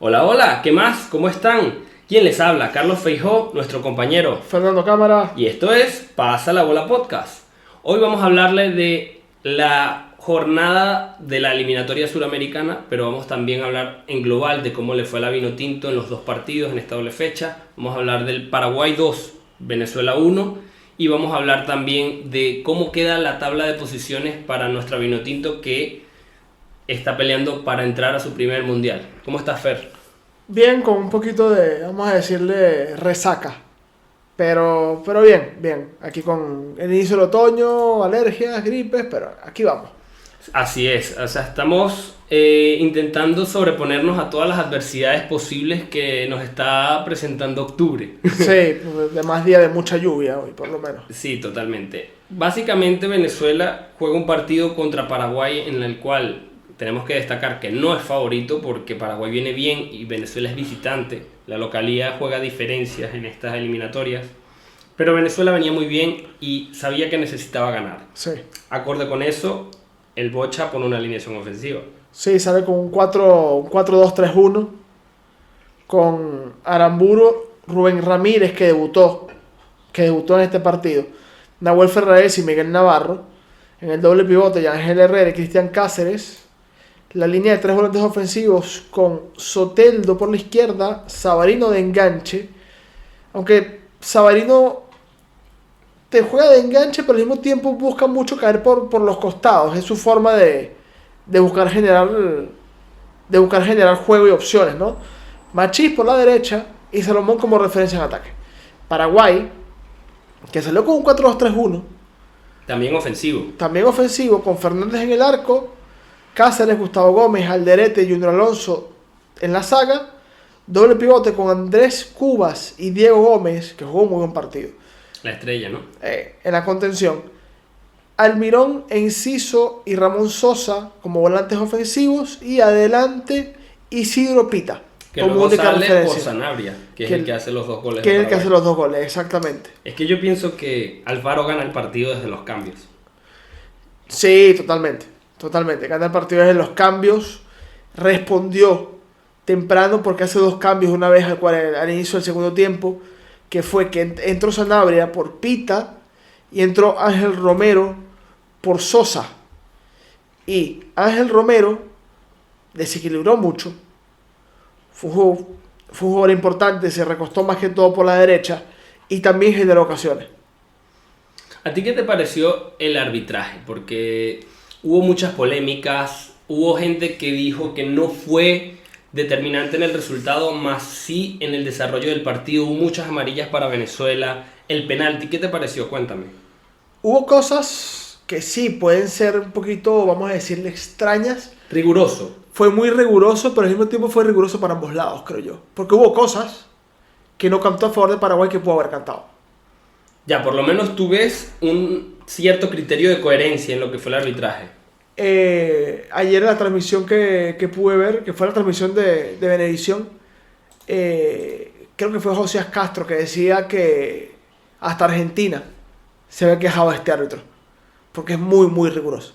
Hola, hola, ¿qué más? ¿Cómo están? ¿Quién les habla? Carlos Feijó, nuestro compañero. Fernando Cámara. Y esto es Pasa la Bola Podcast. Hoy vamos a hablarle de la jornada de la eliminatoria suramericana, pero vamos también a hablar en global de cómo le fue a la Vinotinto en los dos partidos en esta doble fecha. Vamos a hablar del Paraguay 2, Venezuela 1. Y vamos a hablar también de cómo queda la tabla de posiciones para nuestra Vinotinto que está peleando para entrar a su primer mundial. ¿Cómo estás, Fer? Bien, con un poquito de, vamos a decirle, resaca. Pero bien, bien. Aquí con el inicio del otoño, alergias, gripes, pero aquí vamos. Así es, o sea, estamos intentando sobreponernos a todas las adversidades posibles que nos está presentando octubre. Sí, de más día de mucha lluvia hoy, por lo menos. Sí, totalmente. Básicamente Venezuela juega un partido contra Paraguay en el cual tenemos que destacar que no es favorito porque Paraguay viene bien y Venezuela es visitante. La localidad juega diferencias en estas eliminatorias. Pero Venezuela venía muy bien y sabía que necesitaba ganar. Sí. Acorde con eso, el Bocha pone una alineación ofensiva. Sí, sale con un 4-2-3-1. Con Aramburu, Rubén Ramírez, que debutó en este partido. Nahuel Ferraez y Miguel Navarro. En el doble pivote, Ángel Herrera y Cristian Cáceres. La línea de tres volantes ofensivos con Soteldo por la izquierda, Savarino de enganche. Aunque Savarino te juega de enganche, pero al mismo tiempo busca mucho caer por los costados. Es su forma de buscar generar juego y opciones, ¿no? Machís por la derecha y Salomón como referencia en ataque. Paraguay, que salió con un 4-2-3-1. También ofensivo. También ofensivo, con Fernández en el arco, Cáceres, Gustavo Gómez, Alderete y Junior Alonso en la saga. Doble pivote con Andrés Cubas y Diego Gómez, que jugó un muy buen partido. La estrella, ¿no? En la contención. Almirón, Enciso y Ramón Sosa como volantes ofensivos. Y adelante Isidro Pita. Que como luego única sale por referencia. Sanabria, que es el que hace los dos goles. Que de es el que Paraguay. hace los dos goles, exactamente. Es que yo pienso que Alfaro gana el partido desde los cambios. Sí, totalmente. Totalmente. Gana el partido desde los cambios. Respondió temprano porque hace dos cambios una vez al inicio del segundo tiempo. Que fue que entró Sanabria por Pita y entró Ángel Romero por Sosa. Y Ángel Romero desequilibró mucho. Fue un jugador importante, se recostó más que todo por la derecha y también generó ocasiones. ¿A ti qué te pareció el arbitraje? Porque hubo muchas polémicas, hubo gente que dijo que no fue determinante en el resultado, más sí en el desarrollo del partido. Hubo muchas amarillas para Venezuela. El penalti, ¿qué te pareció? Cuéntame. Hubo cosas que sí pueden ser un poquito, vamos a decirle, extrañas. Riguroso. Fue muy riguroso, pero al mismo tiempo fue riguroso para ambos lados, creo yo. Porque hubo cosas que no cantó a favor de Paraguay que pudo haber cantado. Ya, por lo menos tú ves un cierto criterio de coherencia en lo que fue el arbitraje. Ayer en la transmisión que pude ver, que fue la transmisión de Venevisión, creo que fue José Castro que decía que hasta Argentina se había quejado de este árbitro. Porque es muy, muy riguroso.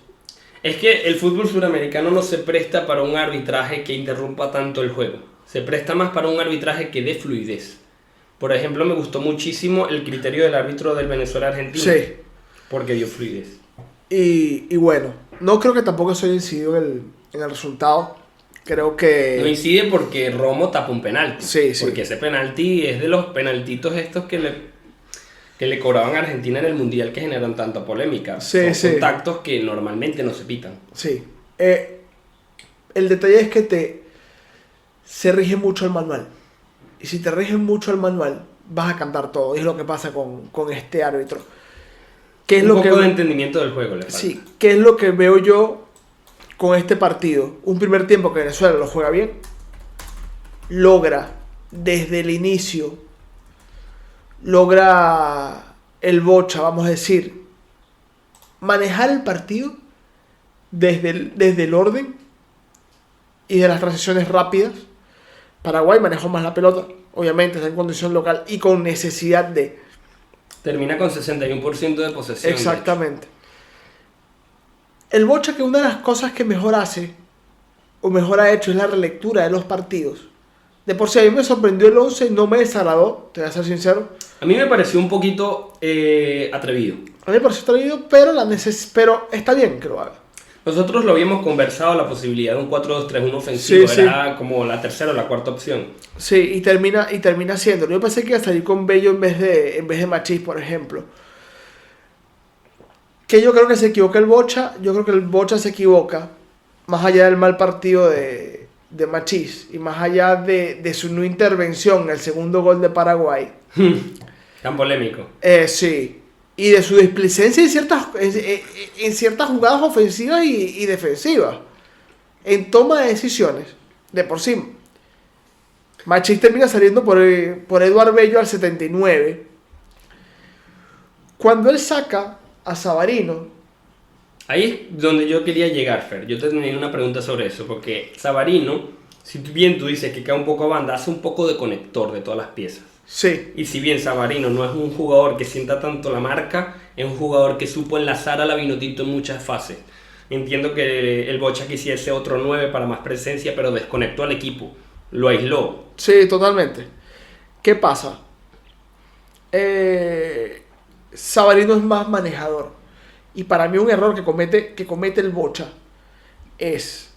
Es que el fútbol suramericano no se presta para un arbitraje que interrumpa tanto el juego. Se presta más para un arbitraje que dé fluidez. Por ejemplo, me gustó muchísimo el criterio del árbitro del Venezuela-Argentina. Sí. Porque dio fluidez. Y bueno, no creo que tampoco eso haya incidido en el resultado. Creo que... No incide porque Romo tapa un penalti. Sí, sí. Porque ese penalti es de los penaltitos estos que le cobraban a Argentina en el Mundial que generan tanta polémica. Sí, Son sí. contactos que normalmente no se pitan. Sí. El detalle es que se rige mucho el manual. Y si te rigen mucho el manual, vas a cantar todo. Y es lo que pasa con este árbitro. ¿Qué es Un lo poco que de entendimiento del juego le falta. Sí, ¿qué es lo que veo yo con este partido? Un primer tiempo que Venezuela lo juega bien. Logra desde el inicio. Logra el Bocha, vamos a decir, manejar el partido desde el orden y de las transiciones rápidas. Paraguay manejó más la pelota, obviamente está en condición local y con necesidad de... Termina con 61% de posesión. Exactamente. El Bocha, que una de las cosas que mejor hace o mejor ha hecho es la relectura de los partidos. De por sí a mí me sorprendió el 11 y no me desagradó, te voy a ser sincero. A mí me pareció un poquito atrevido. A mí me pareció atrevido, pero está bien que lo haga. Nosotros lo habíamos conversado, la posibilidad de un 4-2-3-1 ofensivo, Sí, era como la tercera o la cuarta opción. Sí, y termina haciéndolo. Yo pensé que iba a salir con Bello en vez de Machís, por ejemplo. Que yo creo que se equivoca el Bocha. Yo creo que el Bocha se equivoca. Más allá del mal partido de Machís. Y más allá de su no intervención en el segundo gol de Paraguay. Tan polémico. Sí. Y de su displicencia en ciertas jugadas ofensivas y defensivas. En toma de decisiones. De por sí. Machís termina saliendo por Eduard Bello al 79. Cuando él saca a Savarino. Ahí es donde yo quería llegar, Fer. Yo te tenía una pregunta sobre eso, porque Savarino, si bien tú dices que cae un poco a banda, hace un poco de conector de todas las piezas. Sí. Y si bien Savarino no es un jugador que sienta tanto la marca, es un jugador que supo enlazar a la Vinotinto en muchas fases. Entiendo que el Bocha quisiese otro 9 para más presencia, pero desconectó al equipo, lo aisló. Sí, totalmente. ¿Qué pasa? Savarino es más manejador. Y para mí un error que comete el Bocha es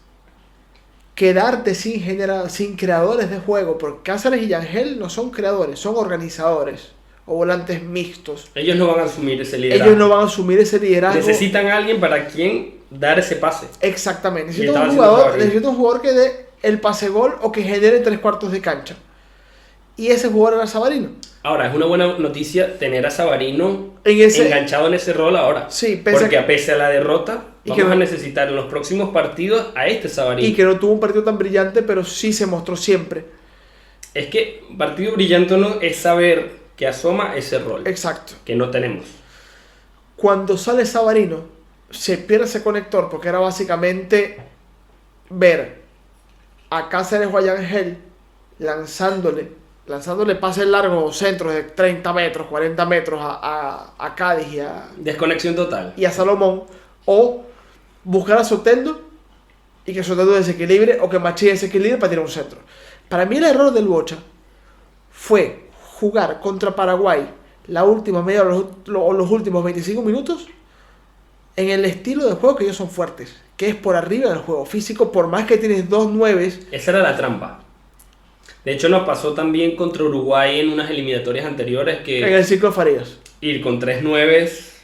quedarte sin creadores de juego, porque Cáceres y Yangel no son creadores, son organizadores o volantes mixtos. Ellos no van a asumir ese liderazgo. Necesitan a alguien para quien dar ese pase. Exactamente. Necesitan un jugador que dé el pase gol o que genere 3/4 de cancha. Y ese jugador era Savarino. Ahora, es una buena noticia tener a Savarino enganchado en ese rol ahora. Sí, porque pese a la derrota, vamos a necesitar en los próximos partidos a este Savarino. Y que no tuvo un partido tan brillante, pero sí se mostró siempre. Es que partido brillante no es saber que asoma ese rol. Exacto. Que no tenemos. Cuando sale Savarino, se pierde ese conector, porque era básicamente ver a Cáceres o a Yangel lanzándole pases largos, centros de 30 metros, 40 metros a Cádiz y a... Desconexión total. Y a Salomón. O buscar a Soteldo y que Soteldo desequilibre o que Machís desequilibre para tirar un centro. Para mí el error del Bocha fue jugar contra Paraguay la última media o los últimos 25 minutos en el estilo de juego que ellos son fuertes, que es por arriba del juego físico, por más que tienes 2 nueves. Esa era la trampa. De hecho, nos pasó también contra Uruguay en unas eliminatorias anteriores que... En el ciclo Farías. Ir con 3 nueves...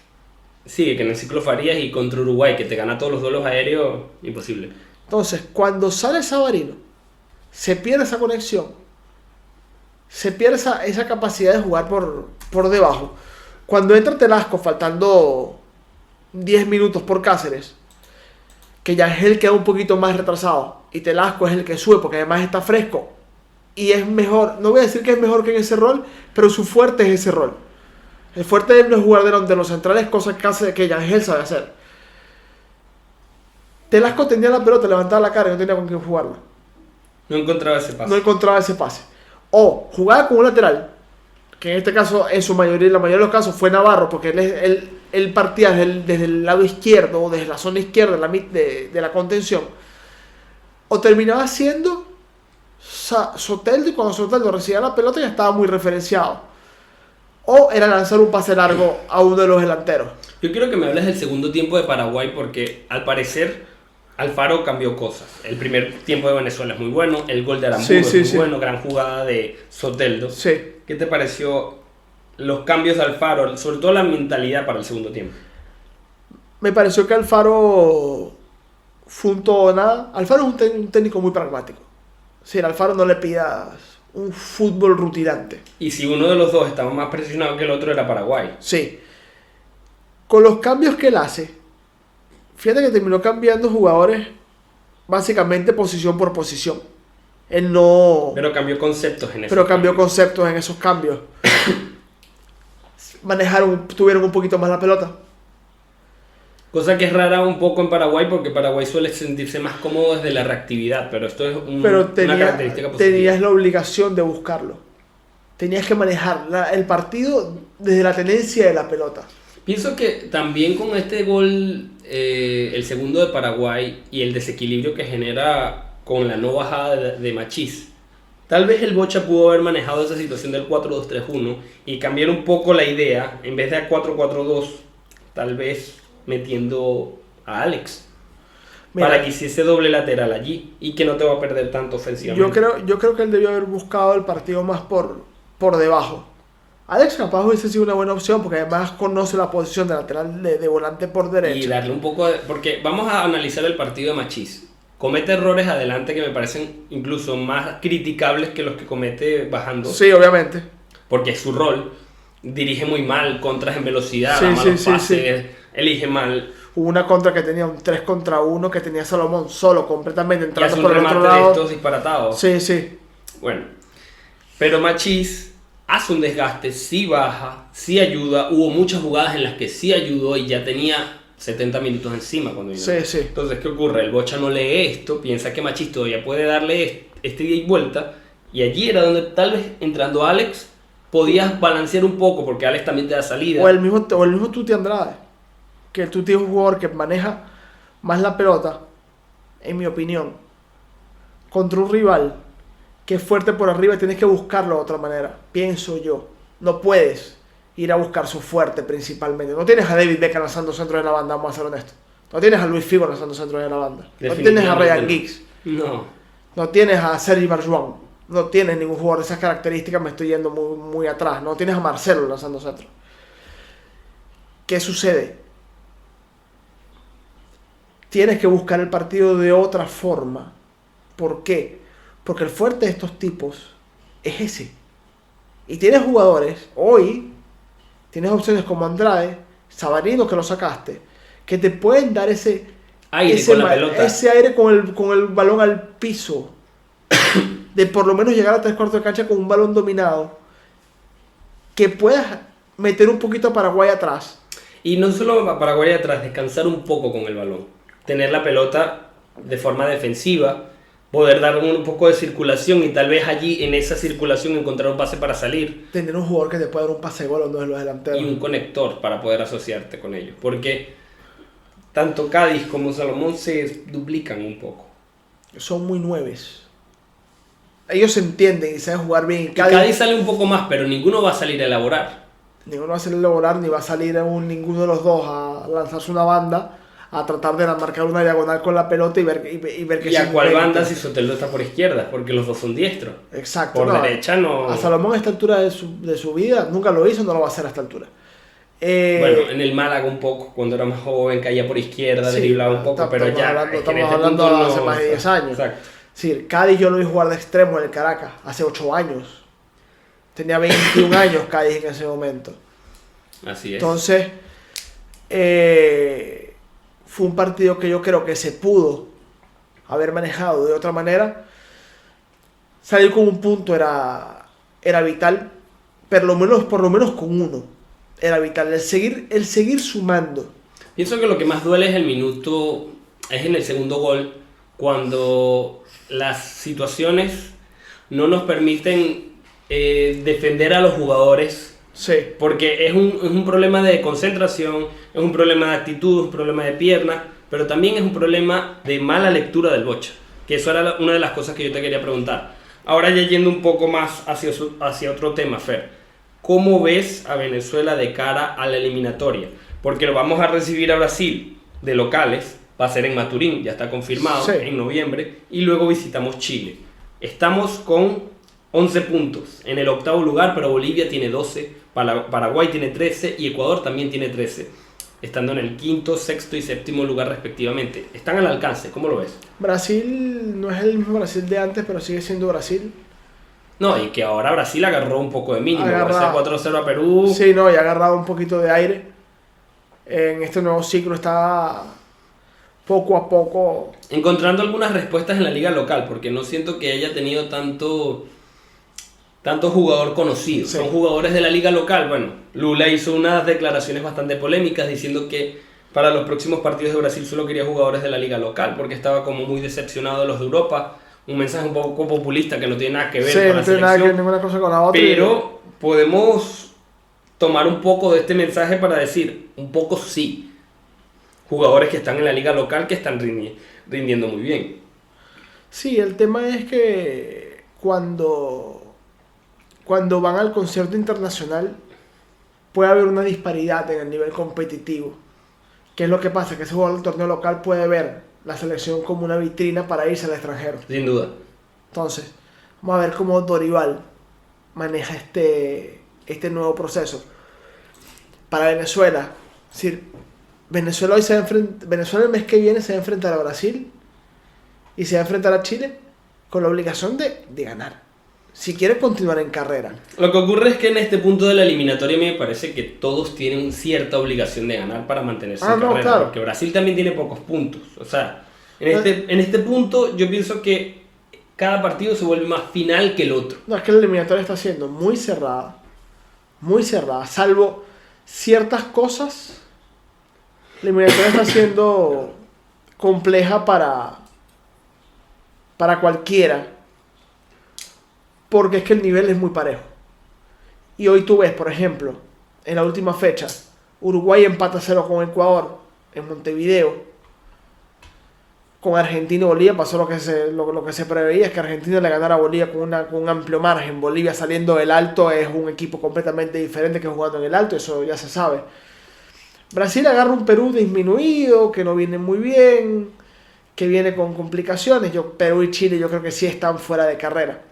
Sí, que en el ciclo Farías y contra Uruguay, que te gana todos los duelos aéreos, imposible. Entonces, cuando sale Savarino, se pierde esa conexión. Se pierde esa capacidad de jugar por debajo. Cuando entra Telasco, faltando 10 minutos por Cáceres, que Yangel queda un poquito más retrasado, y Telasco es el que sube, porque además está fresco. Y es mejor, no voy a decir que es mejor que en ese rol, pero su fuerte es ese rol. El fuerte de él no es jugar de los centrales, cosa que Yangel sabe hacer. Telasco tenía la pelota, levantaba la cara y no tenía con quién jugarla. No encontraba ese pase. O jugaba con un lateral, que en este caso, en la mayoría de los casos fue Navarro, porque él partía desde el lado izquierdo o desde la zona izquierda de la contención. O terminaba siendo Soteldo, y cuando Soteldo recibía la pelota ya estaba muy referenciado. O era lanzar un pase largo a uno de los delanteros. Yo quiero que me hables del segundo tiempo de Paraguay, porque al parecer Alfaro cambió cosas. El primer tiempo de Venezuela es muy bueno, el gol de Aramburu es muy bueno, gran jugada de Soteldo. Sí. ¿Qué te pareció los cambios de Alfaro, sobre todo la mentalidad para el segundo tiempo? Me pareció que Alfaro fue un todo nada. Alfaro es un técnico muy pragmático. Si al Alfaro no le pidas un fútbol rutilante. Y si uno de los dos estaba más presionado que el otro, era Paraguay. Sí. Con los cambios que él hace, fíjate que terminó cambiando jugadores básicamente posición por posición. Él no... Pero cambió conceptos en eso. Pero cambió conceptos en esos cambios. Tuvieron un poquito más la pelota. Cosa que es rara un poco en Paraguay, porque Paraguay suele sentirse más cómodo desde la reactividad, pero esto es una característica positiva. Tenías la obligación de buscarlo. Tenías que manejar el partido desde la tenencia de la pelota. Pienso que también con este gol, el segundo de Paraguay, y el desequilibrio que genera con la no bajada de Machís, Tal vez el Bocha pudo haber manejado esa situación del 4-2-3-1 y cambiar un poco la idea, en vez de a 4-4-2, tal vez metiendo a Alex. Mira, para que hiciese doble lateral allí y que no te va a perder tanto ofensivamente. yo creo que él debió haber buscado el partido más por debajo. Alex capaz hubiese sido una buena opción porque además conoce la posición de lateral de volante por derecha. Y darle un poco de... Porque vamos a analizar el partido de Machís. Comete errores adelante que me parecen incluso más criticables que los que comete bajando. Sí, obviamente. Porque es su rol. Dirige muy mal, contras en velocidad, Sí, da malos sí, pases, sí. elige mal. Hubo una contra que tenía un 3 contra 1 que tenía Salomón solo, completamente Y entrando hace un por el remate otro de lado. estos disparatados. Sí, sí. Bueno, pero Machís hace un desgaste, sí baja, sí ayuda. Hubo muchas jugadas en las que sí ayudó y ya tenía 70 minutos encima cuando vino. Sí, sí. Entonces, ¿qué ocurre? El Bocha no lee esto, piensa que Machís todavía puede darle este ida y vuelta. Y allí era donde tal vez entrando Alex podías balancear un poco porque Alex también te da salida. O el mismo Tuti Andrade. Que el Tuti es un jugador que maneja más la pelota, en mi opinión, contra un rival que es fuerte por arriba, tienes que buscarlo de otra manera, pienso yo. No puedes ir a buscar su fuerte principalmente. No tienes a David Beckham lanzando centro de la banda, vamos a ser honestos. No tienes a Luis Figo lanzando centro de la banda. No tienes a Ryan Giggs. No. No tienes a Sergi Barjuan. No tienes ningún jugador de esas características, me estoy yendo muy, muy atrás. No tienes a Marcelo lanzando centro. ¿Qué sucede? Tienes que buscar el partido de otra forma. ¿Por qué? Porque el fuerte de estos tipos es ese. Y tienes jugadores, hoy, tienes opciones como Andrade, Sabarino que lo sacaste, que te pueden dar ese aire con la pelota. Ese aire con el balón al piso. De por lo menos llegar a 3/4 de cancha con un balón dominado. Que puedas meter un poquito a Paraguay atrás. Y no solo a Paraguay atrás, descansar un poco con el balón. Tener la pelota de forma defensiva, poder dar un poco de circulación y tal vez allí en esa circulación encontrar un pase para salir. Tener un jugador que te pueda dar un pase de gol a uno de los delanteros. Y un conector para poder asociarte con ellos. Porque tanto Cádiz como Salomón se duplican un poco. Son muy nueves. Ellos se entienden y saben jugar bien. Y Cádiz sale un poco más, pero ninguno va a salir a elaborar. Ninguno va a salir a elaborar, ni va a salir ninguno de los dos a lanzarse una banda, a tratar de marcar una diagonal con la pelota y ver que ¿Y a cuál banda si Soteldo está por izquierda? Porque los dos son diestros. Exacto. Por derecha no... A Salomón a esta altura de su vida, nunca lo hizo, no lo va a hacer a esta altura. Bueno, en el Málaga un poco, cuando era más joven, caía por izquierda, sí, driblaba un poco, pero ya... Estamos hablando de hace más de 10 años. Exacto. Sí, Cádiz yo lo vi jugar de extremo en el Caracas, hace 8 años. Tenía 21 años Cádiz en ese momento. Así es. Entonces, fue un partido que yo creo que se pudo haber manejado de otra manera. Salir con un punto era vital, pero por lo menos con uno era vital. El seguir sumando. Pienso que lo que más duele es el minuto, es en el segundo gol, cuando las situaciones no nos permiten defender a los jugadores. Sí. Porque es un problema de concentración, es un problema de actitud, es un problema de pierna, pero también es un problema de mala lectura del Bocha. Que eso era una de las cosas que yo te quería preguntar. Ahora ya yendo un poco más hacia otro tema, Fer. ¿Cómo ves a Venezuela de cara a la eliminatoria? Porque lo vamos a recibir a Brasil de locales, va a ser en Maturín, ya está confirmado, sí, en noviembre, y luego visitamos Chile. Estamos con 11 puntos en el octavo lugar, pero Bolivia tiene 12, Paraguay tiene 13 y Ecuador también tiene 13, estando en el quinto, sexto y séptimo lugar respectivamente. Están al alcance, ¿cómo lo ves? Brasil no es el mismo Brasil de antes, pero sigue siendo Brasil. No, y que ahora Brasil agarró un poco de mínimo, ese 4-0 a Perú. Sí, no, y ha agarrado un poquito de aire. En este nuevo ciclo está poco a poco encontrando algunas respuestas en la liga local, porque no siento que haya tenido tanto jugador conocido. Sí. Son jugadores de la liga local. Bueno, Lula hizo unas declaraciones bastante polémicas diciendo que para los próximos partidos de Brasil solo quería jugadores de la liga local porque estaba como muy decepcionado de los de Europa. Un mensaje un poco populista que no tiene nada que ver con la selección. Nada que ver ninguna cosa con la otra. Pero podemos tomar un poco de este mensaje para decir, un poco sí, jugadores que están en la liga local que están rindiendo muy bien. Sí, el tema es que cuando van al concierto internacional puede haber una disparidad en el nivel competitivo. ¿Qué es lo que pasa? Que ese jugador del torneo local puede ver la selección como una vitrina para irse al extranjero. Sin duda. Entonces, vamos a ver cómo Dorival maneja este nuevo proceso. Para Venezuela, es decir, Venezuela el mes que viene se va a enfrentar a Brasil y se va a enfrentar a Chile con la obligación de ganar, si quiere continuar en carrera. Lo que ocurre es que en este punto de la eliminatoria a mí me parece que todos tienen cierta obligación de ganar para mantenerse en carrera, claro. Porque Brasil también tiene pocos puntos. O sea, en este punto yo pienso que cada partido se vuelve más final que el otro. No, es que la eliminatoria está siendo muy cerrada, salvo ciertas cosas. La eliminatoria está siendo compleja para cualquiera, porque es que el nivel es muy parejo. Y hoy tú ves, por ejemplo, en la última fecha, Uruguay empata 0 con Ecuador en Montevideo. Con Argentina y Bolivia pasó lo que se preveía, es que Argentina le ganara a Bolivia con un amplio margen. Bolivia saliendo del Alto es un equipo completamente diferente que jugando en el Alto, eso ya se sabe. Brasil agarra un Perú disminuido, que no viene muy bien, que viene con complicaciones. Perú y Chile yo creo que sí están fuera de carrera,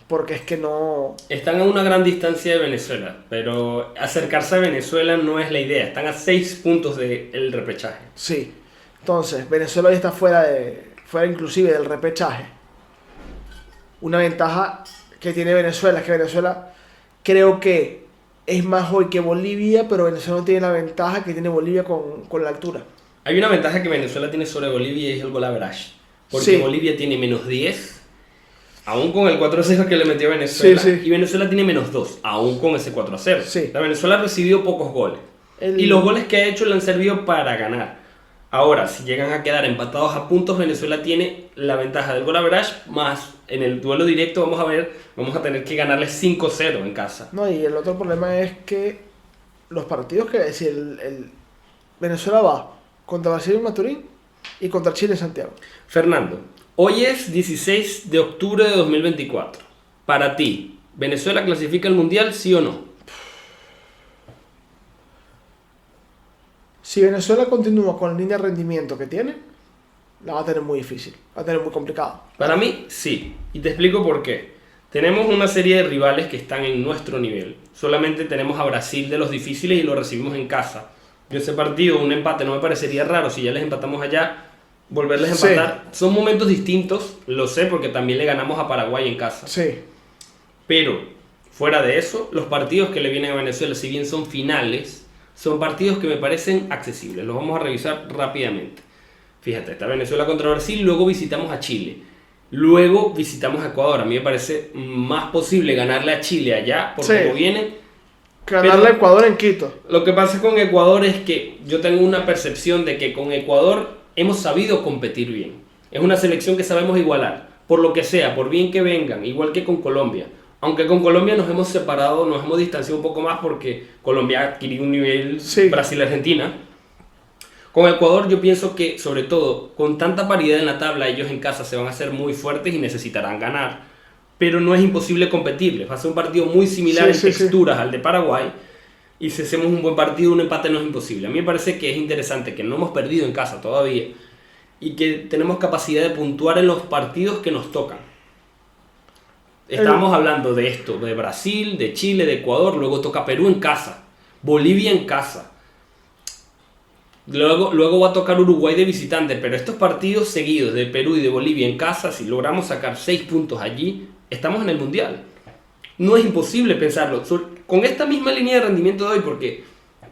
porque es que no... Están a una gran distancia de Venezuela, pero acercarse a Venezuela no es la idea. Están a 6 puntos del repechaje. Sí, entonces Venezuela hoy está fuera inclusive del repechaje. Una ventaja que tiene Venezuela es que Venezuela creo que es más hoy que Bolivia, pero Venezuela no tiene la ventaja que tiene Bolivia con la altura. Hay una ventaja que Venezuela tiene sobre Bolivia y es el goal average. Porque Sí. Bolivia tiene menos 10, aún con el 4-0 que le metió a Venezuela. Sí, sí. Y Venezuela tiene menos 2, aún con ese 4-0. Sí. La Venezuela ha recibido pocos goles. Y los goles que ha hecho le han servido para ganar. Ahora, si llegan a quedar empatados a puntos, Venezuela tiene la ventaja del goal average, más en el duelo directo vamos a tener que ganarle 5-0 en casa. No, y el otro problema es que los partidos que decir, Venezuela va contra Brasil en Maturín y contra Chile en Santiago. Fernando, hoy es 16 de octubre de 2024. Para ti, ¿Venezuela clasifica al Mundial, sí o no? Si Venezuela continúa con la línea de rendimiento que tiene, la va a tener muy difícil, va a tener muy complicado. Para mí, sí. Y te explico por qué. Tenemos una serie de rivales que están en nuestro nivel. Solamente tenemos a Brasil de los difíciles y lo recibimos en casa. Yo ese partido, un empate, no me parecería raro. Si ya les empatamos allá, volverles a empatar. Sí. Son momentos distintos, lo sé, porque también le ganamos a Paraguay en casa. Sí. Pero, fuera de eso, los partidos que le vienen a Venezuela, si bien son finales, son partidos que me parecen accesibles. Los vamos a revisar rápidamente. Fíjate, está Venezuela contra Brasil, luego visitamos a Chile. Luego visitamos a Ecuador. A mí me parece más posible ganarle a Chile allá, por cómo viene. Ganarle a Ecuador en Quito. Lo que pasa con Ecuador es que yo tengo una percepción de que con Ecuador hemos sabido competir bien. Es una selección que sabemos igualar, por lo que sea, por bien que vengan, igual que con Colombia. Aunque con Colombia nos hemos separado, nos hemos distanciado un poco más porque Colombia ha adquirido un nivel Brasil-Argentina. Con Ecuador yo pienso que, sobre todo, con tanta paridad en la tabla, ellos en casa se van a hacer muy fuertes y necesitarán ganar. Pero no es imposible competirles. Va a ser un partido muy similar en texturas al de Paraguay. Y si hacemos un buen partido, un empate no es imposible. A mí me parece que es interesante que no hemos perdido en casa todavía y que tenemos capacidad de puntuar en los partidos que nos tocan. Estamos hablando de esto, de Brasil, de Chile, de Ecuador, luego toca Perú en casa, Bolivia en casa, luego va a tocar Uruguay de visitante, pero estos partidos seguidos de Perú y de Bolivia en casa, si logramos sacar 6 puntos allí, estamos en el Mundial. No es imposible pensarlo, con esta misma línea de rendimiento de hoy, porque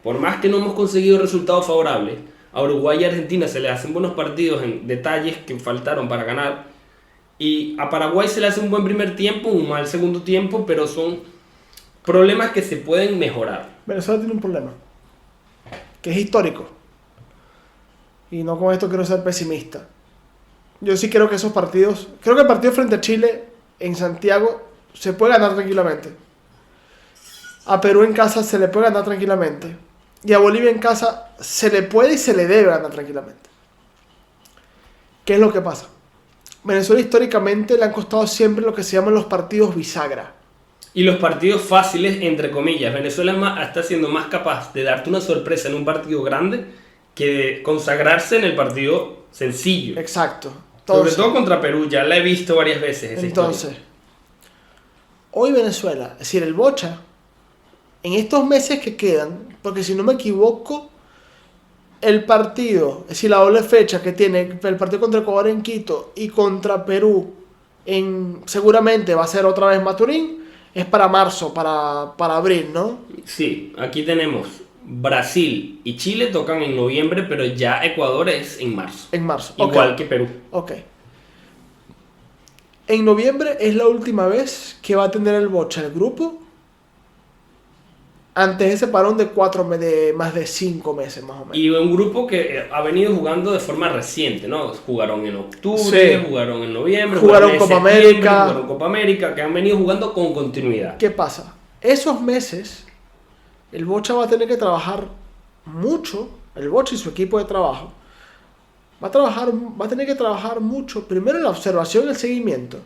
por más que no hemos conseguido resultados favorables, a Uruguay y Argentina se les hacen buenos partidos en detalles que faltaron para ganar. Y a Paraguay se le hace un buen primer tiempo, un mal segundo tiempo, pero son problemas que se pueden mejorar. Venezuela tiene un problema, que es histórico. Y no con esto quiero ser pesimista. Yo sí creo que esos partidos... Creo que el partido frente a Chile en Santiago se puede ganar tranquilamente. A Perú en casa se le puede ganar tranquilamente. Y a Bolivia en casa se le puede y se le debe ganar tranquilamente. ¿Qué es lo que pasa? Venezuela históricamente le han costado siempre lo que se llaman los partidos bisagra. Y los partidos fáciles, entre comillas. Venezuela está siendo más capaz de darte una sorpresa en un partido grande que de consagrarse en el partido sencillo. Exacto. Sobre todo contra Perú, ya la he visto varias veces esa entonces, historia. Hoy Venezuela, es decir, el Bocha, en estos meses que quedan, porque si no me equivoco, el partido, es decir, la doble fecha que tiene el partido contra Ecuador en Quito y contra Perú, seguramente va a ser otra vez Maturín, es para marzo, para abril, ¿no? Sí, aquí tenemos Brasil y Chile tocan en noviembre, pero ya Ecuador es en marzo. En marzo. Igual que Perú. Ok. En noviembre es la última vez que va a tener el Bocha el grupo. Antes de ese parón de más de 5 meses más o menos. Y un grupo que ha venido jugando de forma reciente, ¿no? Jugaron en octubre, sí. Jugaron en noviembre, jugaron Copa América. Jugaron Copa América, que han venido jugando con continuidad. ¿Qué pasa? Esos meses, el Bocha va a tener que trabajar mucho, el Bocha y su equipo de trabajo, va a tener que trabajar mucho, primero en la observación y el seguimiento.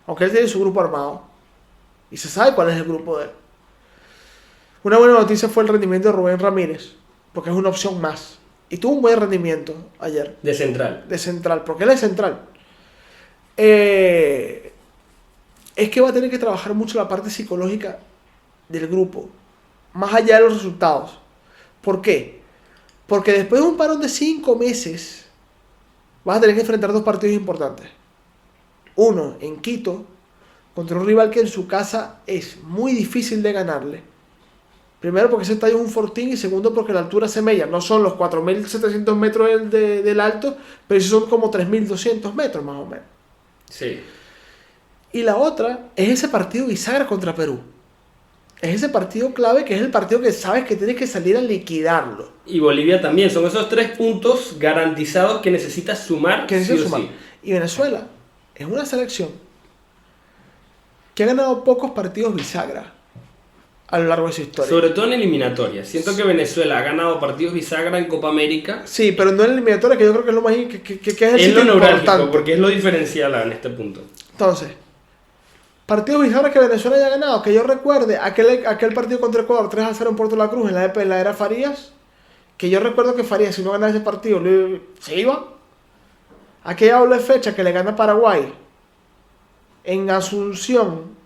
Aunque él tiene su grupo armado. Y se sabe cuál es el grupo de él. Una buena noticia fue el rendimiento de Rubén Ramírez, porque es una opción más. Y tuvo un buen rendimiento ayer. De central. De central, porque él es central. Es que va a tener que trabajar mucho la parte psicológica del grupo, más allá de los resultados. ¿Por qué? Porque después de un parón de 5 meses, vas a tener que enfrentar 2 partidos importantes. Uno, en Quito, contra un rival que en su casa es muy difícil de ganarle. Primero porque ese estadio es un fortín y segundo porque la altura semella. No son los 4.700 metros del alto, pero sí son como 3.200 metros más o menos. Sí. Y la otra es ese partido bisagra contra Perú. Es ese partido clave que es el partido que sabes que tienes que salir a liquidarlo. Y Bolivia también. Son esos 3 puntos garantizados que necesitas sumar. Sí. Y Venezuela es una selección que ha ganado pocos partidos bisagra a lo largo de su historia. Sobre todo en eliminatorias. Siento que Venezuela ha ganado partidos bisagra en Copa América. Sí, pero no en eliminatoria, que yo creo que es lo más que es el sitio lo importante, porque es lo diferencial en este punto. Entonces, partidos bisagra que Venezuela haya ganado, que yo recuerde, aquel partido contra Ecuador 3-0 en Puerto La Cruz en la era Farías, que yo recuerdo que Farías, si no ganaba ese partido, se iba. Aquella doble fecha que le gana Paraguay en Asunción.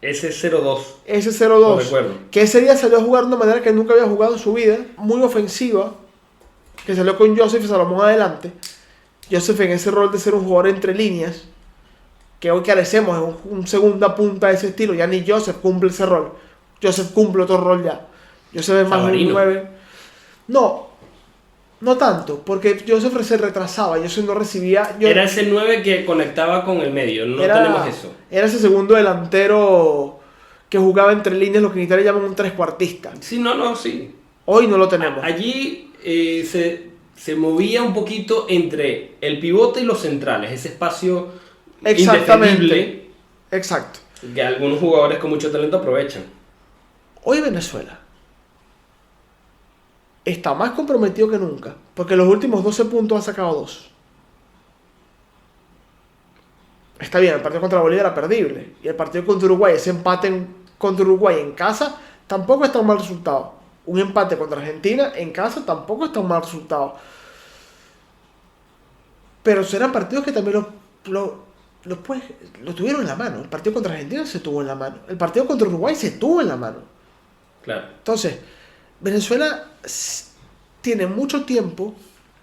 Ese 0-2. Ese 0-2. Que ese día salió a jugar de una manera que nunca había jugado en su vida. Muy ofensiva. Que salió con Joseph y Salomón adelante. Joseph en ese rol de ser un jugador entre líneas. Que hoy carecemos en un segunda punta de ese estilo. Ya ni Joseph cumple ese rol. Joseph cumple otro rol ya. Joseph es más un 9. No tanto. Porque Joseph se retrasaba. Joseph no recibía. Era ese 9 que conectaba con el medio. No tenemos eso. Era ese segundo delantero que jugaba entre líneas, lo que en Italia llaman un trescuartista. Sí. Hoy no lo tenemos. Allí se movía un poquito entre el pivote y los centrales. Ese espacio indefendible. Exacto. Que algunos jugadores con mucho talento aprovechan. Hoy Venezuela está más comprometido que nunca, porque los últimos 12 puntos ha sacado 2. Está bien, el partido contra Bolivia era perdible. Y el partido contra Uruguay, ese empate contra Uruguay en casa, tampoco está un mal resultado. Un empate contra Argentina en casa tampoco está un mal resultado. Pero serán partidos que también lo tuvieron en la mano. El partido contra Argentina se tuvo en la mano. El partido contra Uruguay se tuvo en la mano. Claro. Entonces, Venezuela tiene mucho tiempo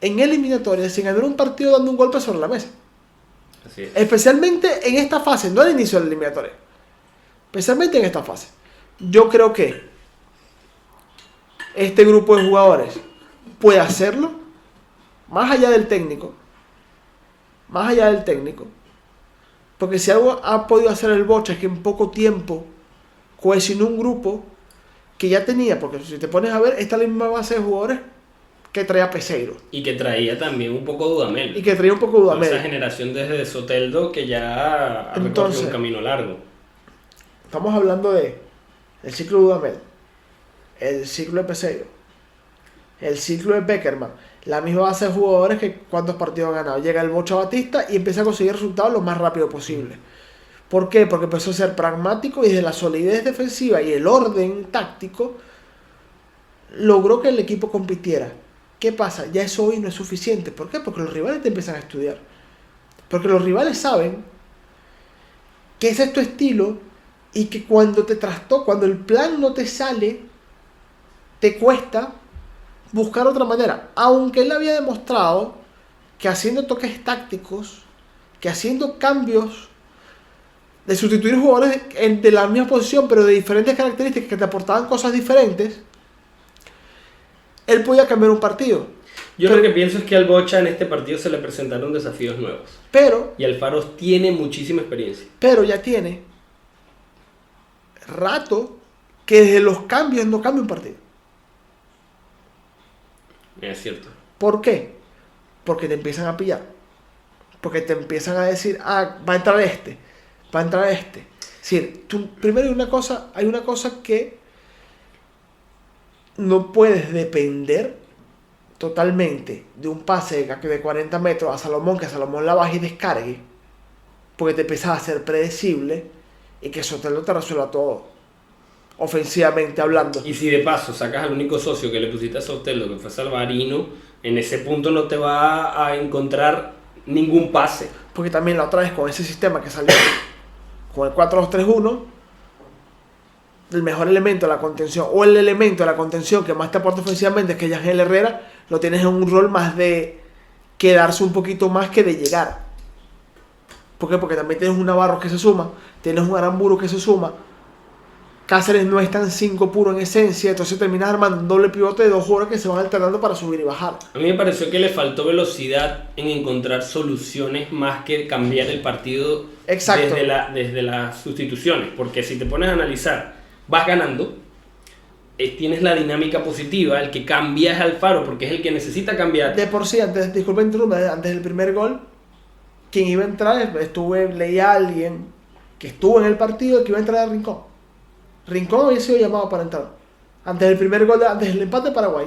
en eliminatorias sin haber un partido dando un golpe sobre la mesa. Así es. Especialmente en esta fase, no al inicio de la eliminatoria. Especialmente en esta fase. Yo creo que este grupo de jugadores puede hacerlo, más allá del técnico. Porque si algo ha podido hacer el Bocha es que en poco tiempo cohesionó un grupo que ya tenía, porque si te pones a ver, esta es la misma base de jugadores que traía Peseiro. Y que traía también un poco Dudamel. Esa generación desde Soteldo que ya ha recorrido un camino largo. Estamos hablando de el ciclo de Dudamel, el ciclo de Peseiro, el ciclo de Peckerman, la misma base de jugadores que cuántos partidos ha ganado. Llega el Bocha Batista y empieza a conseguir resultados lo más rápido posible. ¿Por qué? Porque empezó a ser pragmático y desde la solidez defensiva y el orden táctico logró que el equipo compitiera. ¿Qué pasa? Ya eso hoy no es suficiente. ¿Por qué? Porque los rivales te empiezan a estudiar. Porque los rivales saben que ese es tu estilo y que cuando cuando el plan no te sale, te cuesta buscar otra manera. Aunque él había demostrado que haciendo toques tácticos, que haciendo cambios de sustituir jugadores de la misma posición pero de diferentes características que te aportaban cosas diferentes, él podía cambiar un partido. Yo lo que pienso es que al Bocha en este partido se le presentaron desafíos nuevos. Y Alfaro tiene muchísima experiencia. Pero ya tiene rato que desde los cambios no cambia un partido. Es cierto. ¿Por qué? Porque te empiezan a pillar. Porque te empiezan a decir, va a entrar este. Es decir, primero hay una cosa que no puedes depender totalmente de un pase de 40 metros a Salomón, que Salomón la baje y descargue, porque te empiezas a ser predecible y que Sotelo te resuelva todo, ofensivamente hablando. Y si de paso sacas al único socio que le pusiste a Sotelo, que fue Salvarino, en ese punto no te va a encontrar ningún pase. Porque también la otra vez con ese sistema que salió, con el 4-2-3-1, el mejor elemento de la contención, o el elemento de la contención que más te aporta ofensivamente, es que Yangel Herrera lo tienes en un rol más de quedarse un poquito más que de llegar. ¿Por qué? Porque también tienes un Navarro que se suma, tienes un Aramburu que se suma, Cáceres no es tan 5 puro en esencia, entonces terminas armando un doble pivote de dos jugadores que se van alternando para subir y bajar. A mí me pareció que le faltó velocidad en encontrar soluciones más que cambiar el partido. Exacto. Desde las sustituciones, porque si te pones a analizar, vas ganando, tienes la dinámica positiva, el que cambia es Alfaro porque es el que necesita cambiar. De por sí, antes del primer gol, quien iba a entrar, leía a alguien que estuvo en el partido que iba a entrar a Rincón. Rincón había sido llamado para entrar. Antes del primer gol, antes del empate de Paraguay,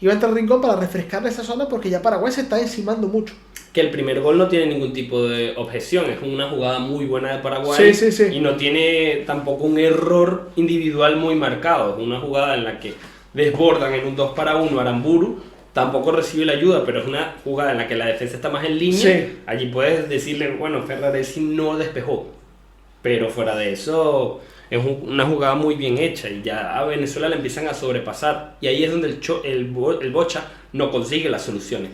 iba a entrar Rincón para refrescar esa zona porque ya Paraguay se está encimando mucho. Que el primer gol no tiene ningún tipo de objeción, es una jugada muy buena de Paraguay. Sí. Y no tiene tampoco un error individual muy marcado, es una jugada en la que desbordan en un 2-1 Aramburu, tampoco recibe la ayuda, pero es una jugada en la que la defensa está más en línea. Sí. Allí puedes decirle, bueno, Ferraresi no despejó, pero fuera de eso es una jugada muy bien hecha y ya a Venezuela le empiezan a sobrepasar y ahí es donde el Bocha no consigue las soluciones.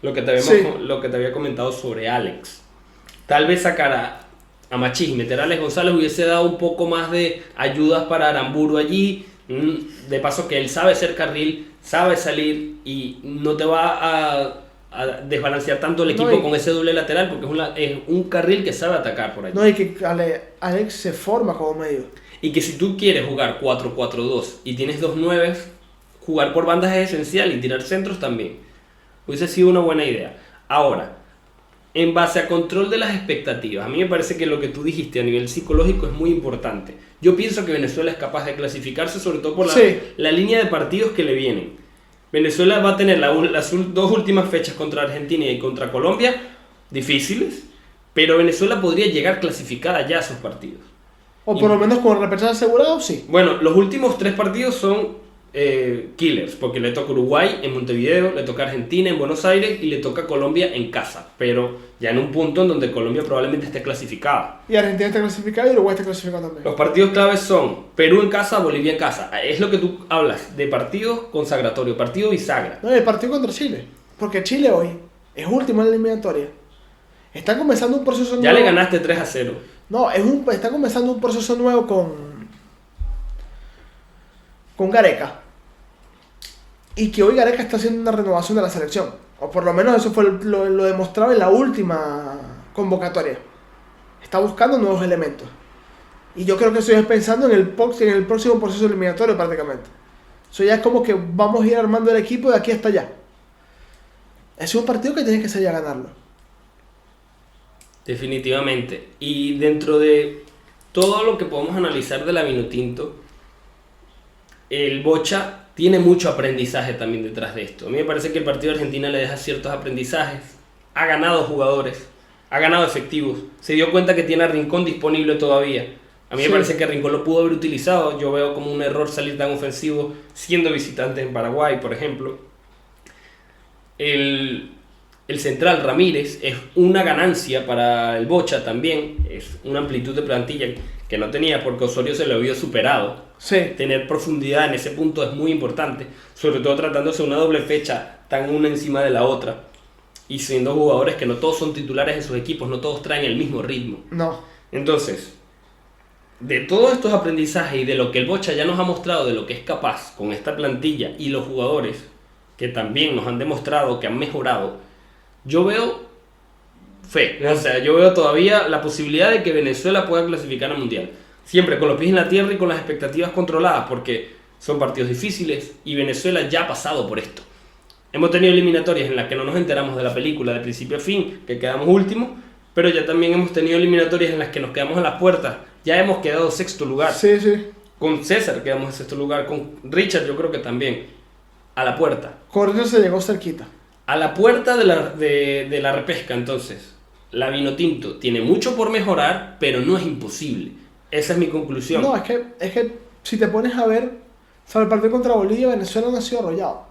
Lo que te había comentado sobre Alex. Tal vez sacar a Machís y meter a Alex González hubiese dado un poco más de ayudas para Aramburu allí. De paso que él sabe ser carril, sabe salir y no te va a desbalancear tanto el equipo con ese doble lateral porque es un carril que sabe atacar por allí. No, y que Alex se forma como medio. Y que si tú quieres jugar 4-4-2 y tienes 2 9, jugar por bandas es esencial y tirar centros también. Hubiese sido una buena idea. Ahora, en base a control de las expectativas, a mí me parece que lo que tú dijiste a nivel psicológico es muy importante. Yo pienso que Venezuela es capaz de clasificarse, sobre todo por la línea de partidos que le vienen. Venezuela va a tener las 2 últimas fechas contra Argentina y contra Colombia difíciles, pero Venezuela podría llegar clasificada ya a esos partidos. O por lo menos con el repechaje asegurado, sí. Bueno, los últimos 3 partidos son killers, porque le toca Uruguay en Montevideo, le toca Argentina en Buenos Aires y le toca Colombia en casa, pero ya en un punto en donde Colombia probablemente esté clasificada. Y Argentina está clasificada y Uruguay está clasificado también. Los partidos claves son Perú en casa, Bolivia en casa. Es lo que tú hablas de partidos consagratorios, partido bisagra. No, el partido contra Chile, porque Chile hoy es último en la eliminatoria. Está comenzando un proceso nuevo. Ya le ganaste 3-0. No, está comenzando un proceso nuevo con Gareca. Y que hoy Gareca está haciendo una renovación de la selección. O por lo menos eso fue lo demostrado en la última convocatoria. Está buscando nuevos elementos. Y yo creo que eso ya es pensando en el próximo proceso eliminatorio prácticamente. Eso ya es como que vamos a ir armando el equipo de aquí hasta allá. Es un partido que tienes que salir a ganarlo. Definitivamente. Y dentro de todo lo que podemos analizar de la Vinotinto, el Bocha tiene mucho aprendizaje también detrás de esto. A mí me parece que el partido de Argentina le deja ciertos aprendizajes, ha ganado jugadores, ha ganado efectivos, se dio cuenta que tiene a Rincón disponible todavía. A mí me parece que Rincón lo pudo haber utilizado. Yo veo como un error salir tan ofensivo siendo visitante en Paraguay, por ejemplo. El central Ramírez es una ganancia para el Bocha también. Es una amplitud de plantilla que no tenía porque Osorio se lo había superado. Sí. Tener profundidad en ese punto es muy importante, sobre todo tratándose de una doble fecha tan una encima de la otra y siendo jugadores que no todos son titulares en sus equipos, no todos traen el mismo ritmo. No. Entonces, de todos estos aprendizajes y de lo que el Bocha ya nos ha mostrado de lo que es capaz con esta plantilla y los jugadores que también nos han demostrado que han mejorado, yo veo fe, o sea, yo veo todavía la posibilidad de que Venezuela pueda clasificar al Mundial, siempre con los pies en la tierra y con las expectativas controladas, porque son partidos difíciles y Venezuela ya ha pasado por esto. Hemos tenido eliminatorias en las que no nos enteramos de la película de principio a fin, que quedamos últimos, pero ya también hemos tenido eliminatorias en las que nos quedamos a las puertas. Ya hemos quedado sexto lugar. Sí, sí. Con César quedamos en sexto lugar, con Richard yo creo que también. A la puerta. Con Richard se llegó cerquita. A la puerta de la repesca, entonces. La Vinotinto tiene mucho por mejorar, pero no es imposible. Esa es mi conclusión. No, es que si te pones a ver, sobre el partido contra Bolivia, Venezuela no ha sido arrollado.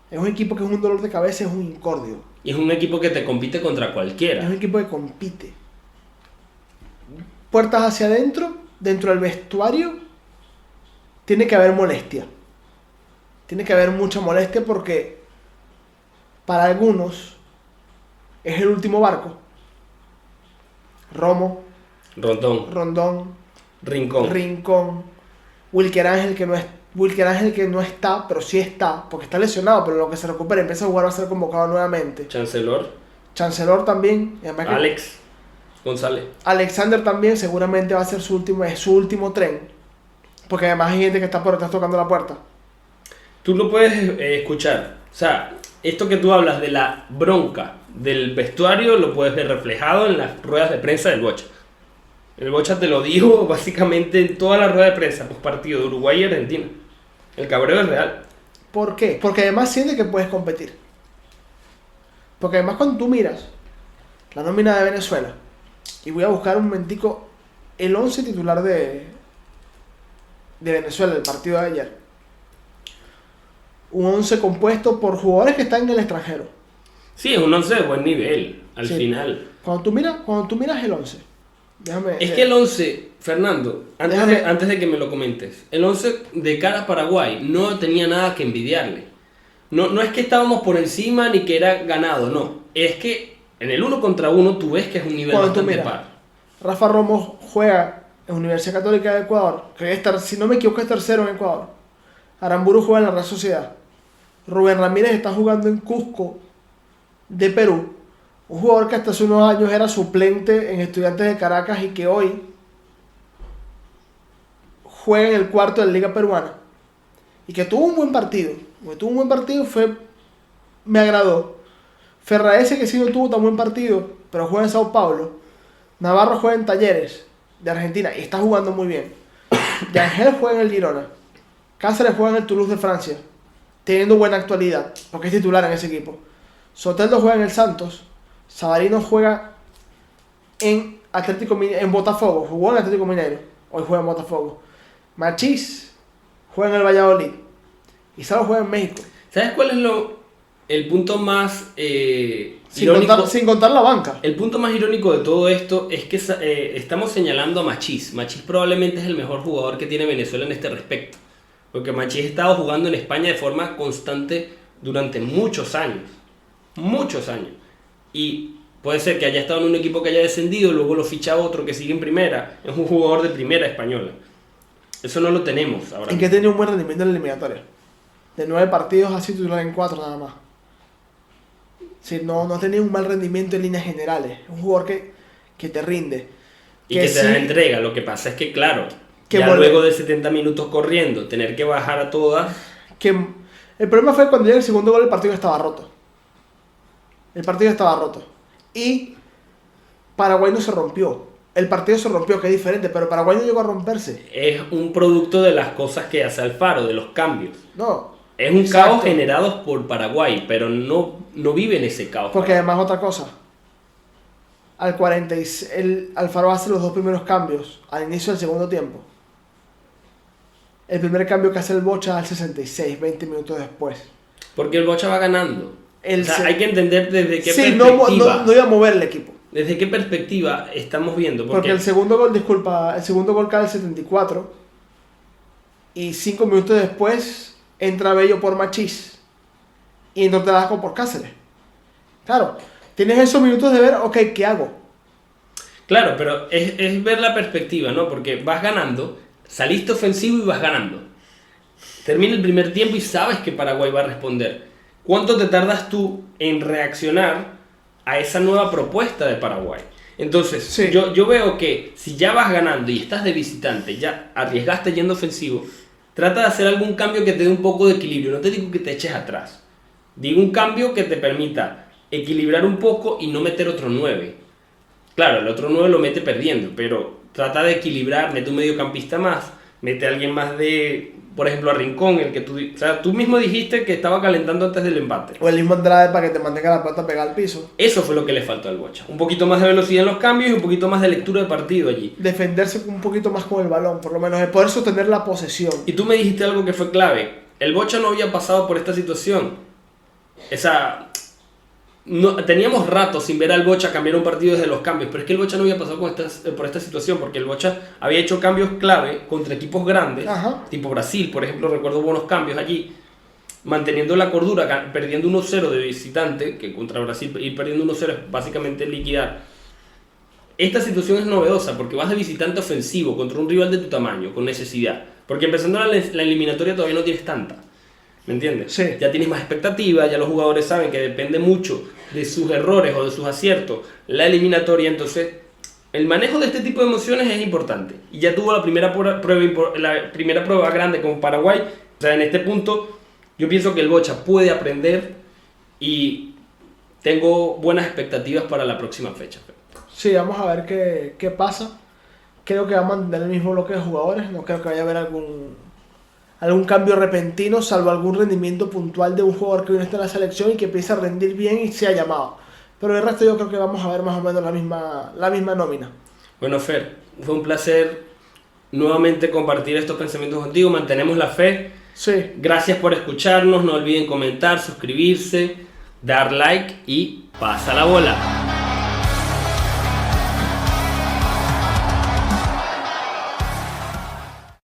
Es un equipo que es un dolor de cabeza, es un incordio. Y es un equipo que te compite contra cualquiera. Es un equipo que compite. Puertas hacia adentro, dentro del vestuario, tiene que haber molestia. Tiene que haber mucha molestia porque para algunos es el último barco. Romo, Rondón, Rincón, Wilker Ángel que no está, pero sí está, porque está lesionado, pero lo que se recupera empieza a jugar va a ser convocado nuevamente. Chancellor también. Alex González. Alexander también seguramente va a ser su último tren, porque además hay gente que está por detrás tocando la puerta. Tú lo puedes escuchar, o sea, esto que tú hablas de la bronca del vestuario lo puedes ver reflejado en las ruedas de prensa del Bocha. El Bocha te lo dijo básicamente en toda la rueda de prensa post partido de Uruguay y Argentina. El cabreo es real. ¿Por qué? Porque además siente que puedes competir. Porque además cuando tú miras la nómina de Venezuela, y voy a buscar un momentico el 11 titular de Venezuela, el partido de ayer. Un 11 compuesto por jugadores que están en el extranjero. Sí, es un 11 de buen nivel, al final. Cuando tú miras el 11, es que el 11, Fernando, antes de que me lo comentes, el 11 de cara a Paraguay no tenía nada que envidiarle. No es que estábamos por encima ni que era ganado, no. Es que en el 1 contra 1 tú ves que es un nivel bastante par. Rafa Romo juega en Universidad Católica de Ecuador, que si no me equivoco es tercero en Ecuador. Aramburu juega en la Real Sociedad. Rubén Ramírez está jugando en Cusco de Perú. Un jugador que hasta hace unos años era suplente en Estudiantes de Caracas y que hoy juega en el cuarto de la Liga Peruana. Y que tuvo un buen partido. Me agradó. Ferraese, que sí no tuvo tan buen partido, pero juega en Sao Paulo. Navarro juega en Talleres de Argentina y está jugando muy bien. Yangel juega en el Girona. Cáceres juega en el Toulouse de Francia, teniendo buena actualidad, porque es titular en ese equipo. Soteldo juega en el Santos. Sabarino juega en Botafogo. Jugó en Atlético Mineiro. Hoy juega en Botafogo. Machís juega en el Valladolid. Y Salo juega en México. ¿Sabes cuál es el punto más irónico? Sin contar la banca. El punto más irónico de todo esto es que estamos señalando a Machís. Machís probablemente es el mejor jugador que tiene Venezuela en este respecto. Porque Machís ha estado jugando en España de forma constante durante muchos años. Muchos años. Y puede ser que haya estado en un equipo que haya descendido, luego lo ficha otro que sigue en primera. Es un jugador de primera española. Eso no lo tenemos ahora. Y que tiene un buen rendimiento en la eliminatoria. De 9 partidos ha sido titular en 4 nada más. Sí, no ha tenido un mal rendimiento en líneas generales. Es un jugador que te rinde. Y que te da entrega. Lo que pasa es que, claro, luego de 70 minutos corriendo, tener que bajar a todas. El problema fue cuando llega el segundo gol, el partido estaba roto. Y Paraguay no se rompió. el partido se rompió, que es diferente, pero Paraguay no llegó a romperse. Es un producto de las cosas que hace Alfaro, de los cambios. No. Es un Exacto. caos generado por Paraguay, pero no vive en ese caos. Porque además otra cosa. Al 46, Alfaro hace los 2 primeros cambios al inicio del segundo tiempo. El primer cambio que hace el Bocha al 66, 20 minutos después. Porque el Bocha va ganando. Hay que entender desde qué perspectiva. No iba a mover el equipo. ¿Desde qué perspectiva estamos viendo? Porque el segundo gol cae al 74. Y 5 minutos después entra Bello por Machís. Y entra Telasco por Cáceres. Claro, tienes esos minutos de ver, ok, ¿qué hago? Claro, pero es ver la perspectiva, ¿no? Porque vas ganando, saliste ofensivo y vas ganando. Termina el primer tiempo y sabes que Paraguay va a responder. ¿Cuánto te tardas tú en reaccionar a esa nueva propuesta de Paraguay? Entonces, sí. yo veo que si ya vas ganando y estás de visitante, ya arriesgaste yendo ofensivo, trata de hacer algún cambio que te dé un poco de equilibrio. No te digo que te eches atrás. Digo un cambio que te permita equilibrar un poco y no meter otro 9. Claro, el otro 9 lo mete perdiendo, pero trata de equilibrar, mete un mediocampista más, mete a alguien más de, por ejemplo, a Rincón, el que tú mismo dijiste que estaba calentando antes del empate. O el mismo Andrade para que te mantenga la pelota pegada al piso. Eso fue lo que le faltó al Bocha. Un poquito más de velocidad en los cambios y un poquito más de lectura de partido allí. Defenderse un poquito más con el balón, por lo menos, el poder sostener la posesión. Y tú me dijiste algo que fue clave. El Bocha no había pasado por esta situación. Teníamos rato sin ver al Bocha cambiar un partido desde los cambios, pero es que el Bocha no había pasado por esta situación, porque el Bocha había hecho cambios clave contra equipos grandes, tipo Brasil, por ejemplo, recuerdo buenos cambios allí, manteniendo la cordura, perdiendo 1-0 de visitante, que contra Brasil ir perdiendo 1-0 es básicamente liquidar. Esta situación es novedosa porque vas de visitante ofensivo contra un rival de tu tamaño, con necesidad, porque empezando la eliminatoria todavía no tienes tanta. ¿Me entiendes? Sí. Ya tienes más expectativas, ya los jugadores saben que depende mucho de sus errores o de sus aciertos la eliminatoria, entonces el manejo de este tipo de emociones es importante. Y ya tuvo la primera prueba grande con Paraguay. O sea, en este punto yo pienso que el Bocha puede aprender y tengo buenas expectativas para la próxima fecha. Sí, vamos a ver qué pasa. Creo que va a mantener el mismo bloque de jugadores, no creo que vaya a haber algún cambio repentino, salvo algún rendimiento puntual de un jugador que hoy no está en la selección y que empiece a rendir bien y sea llamado. Pero el resto yo creo que vamos a ver más o menos la misma nómina. Bueno, Fer, fue un placer nuevamente compartir estos pensamientos contigo. Mantenemos la fe. Sí. Gracias por escucharnos. No olviden comentar, suscribirse, dar like y pasa la bola.